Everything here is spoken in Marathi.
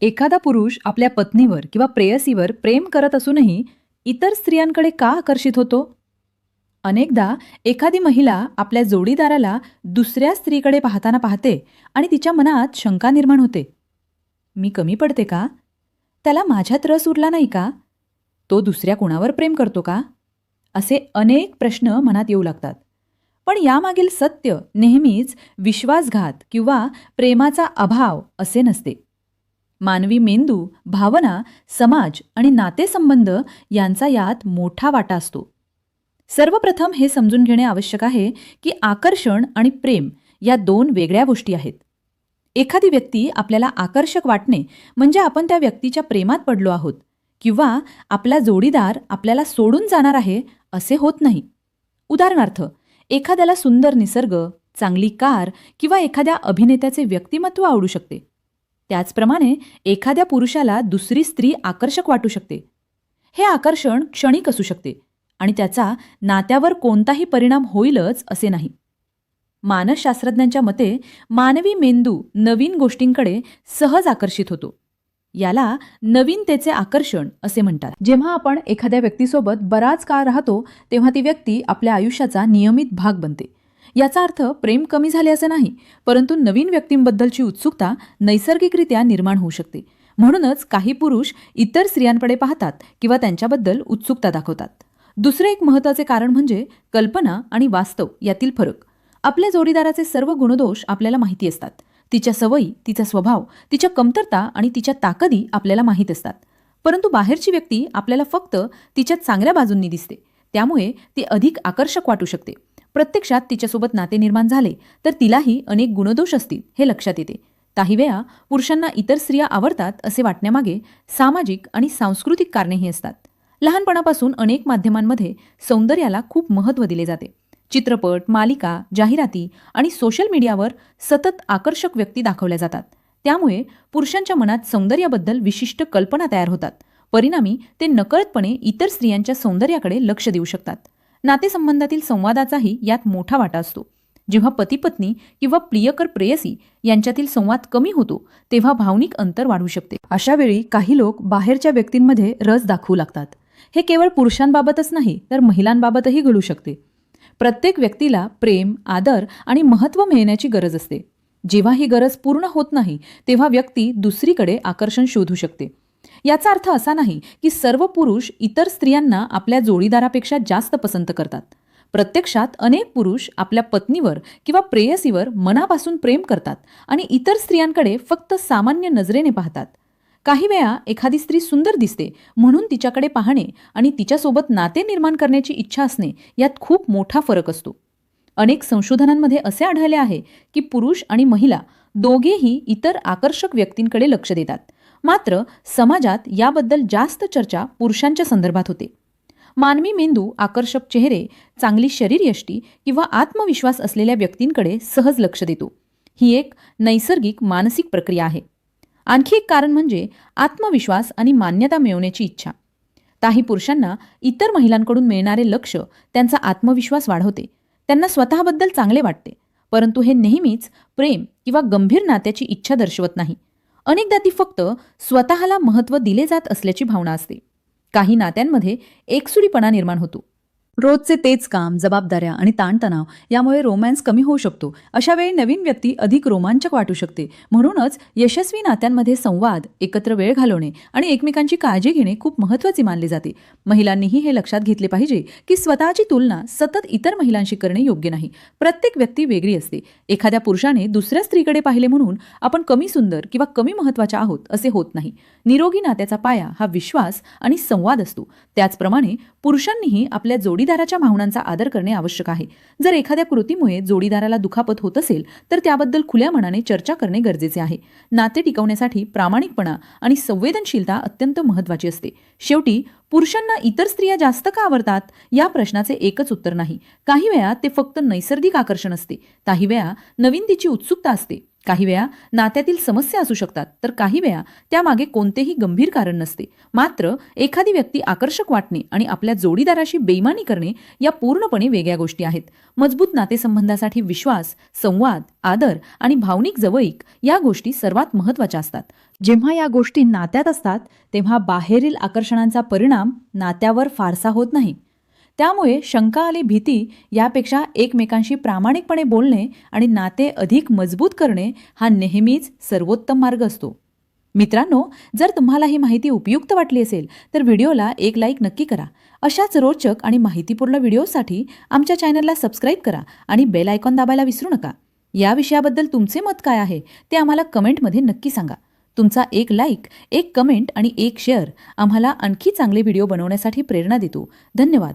एखादा पुरुष आपल्या पत्नीवर किंवा प्रेयसीवर प्रेम करत असूनही इतर स्त्रियांकडे का आकर्षित होतो? अनेकदा एखादी महिला आपल्या जोडीदाराला दुसऱ्या स्त्रीकडे पाहताना पाहते आणि तिच्या मनात शंका निर्माण होते. मी कमी पडते का? त्याला माझ्यात रस उरला नाही का? तो दुसऱ्या कुणावर प्रेम करतो का? असे अनेक प्रश्न मनात येऊ लागतात. पण यामागील सत्य नेहमीच विश्वासघात किंवा प्रेमाचा अभाव असे नसते. मानवी मेंदू, भावना, समाज आणि नातेसंबंध यांचा यात मोठा वाटा असतो. सर्वप्रथम हे समजून घेणे आवश्यक आहे की आकर्षण आणि प्रेम या दोन वेगळ्या गोष्टी आहेत. एखादी व्यक्ती आपल्याला आकर्षक वाटणे म्हणजे आपण त्या व्यक्तीच्या प्रेमात पडलो आहोत किंवा आपला जोडीदार आपल्याला सोडून जाणार आहे असे होत नाही. उदाहरणार्थ, एखाद्याला सुंदर निसर्ग, चांगली कार किंवा एखाद्या अभिनेत्याचे व्यक्तिमत्व आवडू शकते. त्याचप्रमाणे एखाद्या पुरुषाला दुसरी स्त्री आकर्षक वाटू शकते. हे आकर्षण क्षणिक असू शकते आणि त्याचा नात्यावर कोणताही परिणाम होईलच असे नाही. मानसशास्त्रज्ञांच्या मते मानवी मेंदू नवीन गोष्टींकडे सहज आकर्षित होतो. याला नवीनतेचे आकर्षण असे म्हणतात. जेव्हा आपण एखाद्या व्यक्तीसोबत बराच काळ राहतो तेव्हा ती व्यक्ती आपल्या आयुष्याचा नियमित भाग बनते. याचा अर्थ प्रेम कमी झाले असे नाही, परंतु नवीन व्यक्तींबद्दलची उत्सुकता नैसर्गिकरित्या निर्माण होऊ शकते. म्हणूनच काही पुरुष इतर स्त्रियांकडे पाहतात किंवा त्यांच्याबद्दल उत्सुकता दाखवतात. दुसरे एक महत्त्वाचे कारण म्हणजे कल्पना आणि वास्तव यातील फरक. आपल्या जोडीदाराचे सर्व गुणदोष आपल्याला माहिती असतात. तिच्या सवयी, तिचा स्वभाव, तिच्या कमतरता आणि तिच्या ताकदी आपल्याला माहीत असतात. परंतु बाहेरची व्यक्ती आपल्याला फक्त तिच्या चांगल्या बाजूंनी दिसते. त्यामुळे ती अधिक आकर्षक वाटू शकते. प्रत्यक्षात तिच्यासोबत नाते निर्माण झाले तर तिलाही अनेक गुणदोष असतील हे लक्षात येते. काही वेळा पुरुषांना इतर स्त्रिया आवडतात असे वाटण्यामागे सामाजिक आणि सांस्कृतिक कारणेही असतात. लहानपणापासून अनेक माध्यमांमध्ये सौंदर्याला खूप महत्त्व दिले जाते. चित्रपट, मालिका, जाहिराती आणि सोशल मीडियावर सतत आकर्षक व्यक्ती दाखवल्या जातात. त्यामुळे पुरुषांच्या मनात सौंदर्याबद्दल विशिष्ट कल्पना तयार होतात. परिणामी ते नकळतपणे इतर स्त्रियांच्या सौंदर्याकडे लक्ष देऊ शकतात. नातेसंबंधातील संवादाचाही यात मोठा वाटा असतो. जेव्हा पती-पत्नी किंवा प्रियकर प्रेयसी यांच्यातील संवाद कमी होतो तेव्हा भावनिक अंतर वाढू शकते. अशा वेळी काही लोक बाहेरच्या व्यक्तींमध्ये रस दाखवू लागतात. हे केवळ पुरुषांबाबतच नाही तर महिलांबाबतही घडू शकते. प्रत्येक व्यक्तीला प्रेम, आदर आणि महत्त्व मिळण्याची गरज असते. जेव्हा ही गरज पूर्ण होत नाही तेव्हा व्यक्ती दुसरीकडे आकर्षण शोधू शकते. याचा अर्थ असा नाही की सर्व पुरुष इतर स्त्रियांना आपल्या जोडीदारापेक्षा जास्त पसंत करतात. प्रत्यक्षात अनेक पुरुष आपल्या पत्नीवर किंवा प्रेयसीवर मनापासून प्रेम करतात आणि इतर स्त्रियांकडे फक्त सामान्य नजरेने पाहतात. काही वेळा एखादी स्त्री सुंदर दिसते म्हणून तिच्याकडे पाहणे आणि तिच्यासोबत नाते निर्माण करण्याची इच्छा असणे यात खूप मोठा फरक असतो. अनेक संशोधनांमध्ये असे आढळले आहे की पुरुष आणि महिला दोघेही इतर आकर्षक व्यक्तींकडे लक्ष देतात. मात्र समाजात याबद्दल जास्त चर्चा पुरुषांच्या संदर्भात होते. मानवी मेंदू आकर्षक चेहरे, चांगली शरीरयष्टी किंवा आत्मविश्वास असलेल्या व्यक्तींकडे सहज लक्ष देतो. ही एक नैसर्गिक मानसिक प्रक्रिया आहे. आणखी एक कारण म्हणजे आत्मविश्वास आणि मान्यता मिळवण्याची इच्छा. काही पुरुषांना इतर महिलांकडून मिळणारे लक्ष त्यांचा आत्मविश्वास वाढवते. त्यांना स्वतःबद्दल चांगले वाटते. परंतु हे नेहमीच प्रेम किंवा गंभीर नात्याची इच्छा दर्शवत नाही. अनेकदा ती फक्त स्वतःला महत्त्व दिले जात असल्याची भावना असते. काही नात्यांमध्ये एकसुरीपणा निर्माण होतो. रोजचे तेच काम, जबाबदाऱ्या आणि ताणतणाव यामुळे रोमॅन्स कमी होऊ शकतो. अशा वेळी नवीन व्यक्ती अधिक रोमांचक वाटू शकते. म्हणूनच यशस्वी नात्यांमध्ये संवाद, एकत्र वेळ घालवणे आणि एकमेकांची काळजी घेणे खूप महत्त्वाचे मानले जाते. महिलांनीही हे लक्षात घेतले पाहिजे की स्वतःची तुलना सतत इतर महिलांशी करणे योग्य नाही. प्रत्येक व्यक्ती वेगळी असते. एखाद्या पुरुषाने दुसऱ्या स्त्रीकडे पाहिले म्हणून आपण कमी सुंदर किंवा कमी महत्त्वाच्या आहोत असे होत नाही. निरोगी नात्याचा पाया हा विश्वास आणि संवाद असतो. त्याचप्रमाणे पुरुषांनीही आपल्या जोडीदाराच्या भावनांचा आदर करणे आवश्यक आहे. जर एखाद्या कृतीमुळे जोडीदाराला दुखापत होत असेल तर त्याबद्दल खुल्या मनाने चर्चा करणे गरजेचे आहे. नाते टिकवण्यासाठी प्रामाणिकपणा आणि संवेदनशीलता अत्यंत महत्त्वाची असते. शेवटी पुरुषांना इतर स्त्रिया जास्त का आवडतात या प्रश्नाचे एकच उत्तर नाही. काही वेळा ते फक्त नैसर्गिक आकर्षण असते. काही वेळा नवीनतेची उत्सुकता असते काही वेळा नात्यातील समस्या असू शकतात, तर काही वेळा त्यामागे कोणतेही गंभीर कारण नसते. मात्र एखादी व्यक्ती आकर्षक वाटणे आणि आपल्या जोडीदाराशी बेईमानी करणे या पूर्णपणे वेगळ्या गोष्टी आहेत. मजबूत नातेसंबंधासाठी विश्वास, संवाद, आदर आणि भावनिक जवळीक या गोष्टी सर्वात महत्त्वाच्या असतात. जेव्हा या गोष्टी नात्यात असतात, तेव्हा बाहेरील आकर्षणांचा परिणाम नात्यावर फारसा होत नाही. त्यामुळे शंका आणि भीती यापेक्षा एकमेकांशी प्रामाणिकपणे बोलणे आणि नाते अधिक मजबूत करणे हा नेहमीच सर्वोत्तम मार्ग असतो. मित्रांनो, जर तुम्हाला ही माहिती उपयुक्त वाटली असेल तर व्हिडिओला एक लाईक नक्की करा. अशाच रोचक आणि माहितीपूर्ण व्हिडिओसाठी आमच्या चॅनलला सबस्क्राईब करा आणि बेल आयकॉन दाबायला विसरू नका. या विषयाबद्दल तुमचे मत काय आहे ते आम्हाला कमेंटमध्ये नक्की सांगा. तुमचा एक लाईक, एक कमेंट आणि एक शेअर आम्हाला आणखी चांगले व्हिडिओ बनवण्यासाठी प्रेरणा देतो. धन्यवाद.